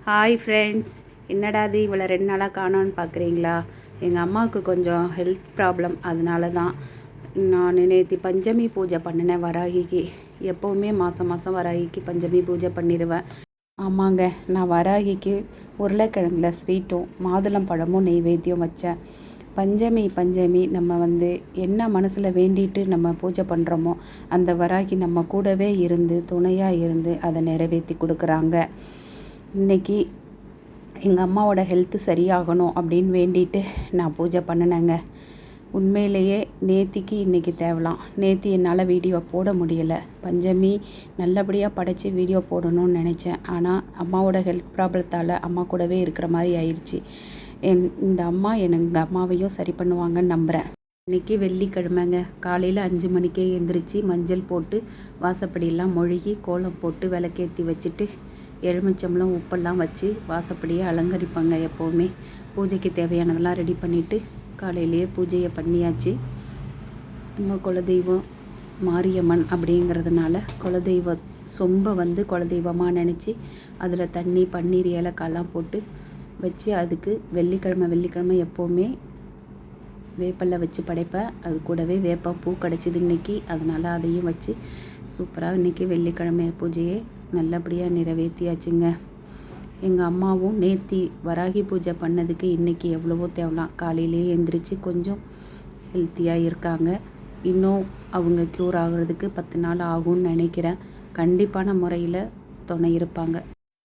Hi friends, என்னடா இது இவ்வளோ 2 நாளாக காணோன்னு பார்க்குறீங்களா? எங்கள் அம்மாவுக்கு கொஞ்சம் ஹெல்த் ப்ராப்ளம். அதனால தான் நான் நேற்று பஞ்சமி பூஜை பண்ணினேன் வராகிக்கு. எப்போவுமே மாதம் மாதம் வராகிக்கு பஞ்சமி பூஜை பண்ணிடுவேன். ஆமாங்க, நான் வராகிக்கு உருளைக்கிழங்குல ஸ்வீட்டும் மாதுளம் பழமும் நெய்வேத்தியம் வச்சேன். பஞ்சமி நம்ம என்ன மனசில் வேண்டிட்டு நம்ம பூஜை பண்ணுறோமோ அந்த வராகி நம்ம கூடவே இருந்து துணையாக இருந்து அதை நிறைவேற்றி கொடுக்குறாங்க. இன்றைக்கி எங்கள் அம்மாவோட ஹெல்த்து சரியாகணும் அப்படின்னு வேண்டிட்டு நான் பூஜை பண்ணினேங்க. உண்மையிலேயே நேத்திக்கு இன்றைக்கி தேவலாம். நேற்று என்னால் வீடியோ போட முடியலை. பஞ்சமி நல்லபடியாக படைச்சி வீடியோ போடணும்னு நினச்சேன். ஆனால் அம்மாவோட ஹெல்த் ப்ராப்ளத்தால் அம்மா கூடவே இருக்கிற மாதிரி ஆயிடுச்சு. இந்த அம்மா எங்கள் அம்மாவையும் சரி பண்ணுவாங்கன்னு நம்புகிறேன். இன்றைக்கி வெள்ளிக்கிழமைங்க. காலையில் 5 மணிக்கே எழுந்திரிச்சு மஞ்சள் போட்டு வாசப்படியெல்லாம் மொழுகி கோலம் போட்டு விளக்கேற்றி வச்சுட்டு எலுமிச்சம்பழம் உப்பெல்லாம் வச்சு வாசப்படியை அலங்கரிப்பாங்க. எப்போவுமே பூஜைக்கு தேவையானதெல்லாம் ரெடி பண்ணிவிட்டு காலையிலேயே பூஜையை பண்ணியாச்சு. நம்ம குலதெய்வம் மாரியம்மன் அப்படிங்கிறதுனால குலதெய்வ சொம்பை குலதெய்வமாக நினச்சி அதில் தண்ணி பன்னீர் ஏலக்காயெல்லாம் போட்டு வச்சு அதுக்கு வெள்ளிக்கிழமை எப்போவுமே வேப்பல்ல வச்சு படைப்பேன். அது கூடவே வேப்பம் பூ கிடச்சிது இன்றைக்கி. அதனால் அதையும் வச்சு சூப்பராக இன்றைக்கி வெள்ளிக்கிழமை பூஜையை நல்லபடியாக நிறைவேற்றியாச்சுங்க. எங்கள் அம்மாவும் நேத்தி வராகி பூஜை பண்ணதுக்கு இன்றைக்கி எவ்வளவோ தேவலாம். காலையிலேயே எழுந்திரிச்சு கொஞ்சம் ஹெல்த்தியாக இருக்காங்க. இன்னும் அவங்க க்யூர் ஆகுறதுக்கு 10 நாள் ஆகும்னு நினைக்கிறேன். கண்டிப்பான முறையில் துணை இருப்பாங்க.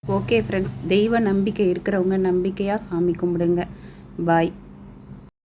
ஓகே ஃப்ரெண்ட்ஸ், தெய்வ நம்பிக்கை இருக்கிறவங்க நம்பிக்கையாக சாமி கும்பிடுங்க. பாய்.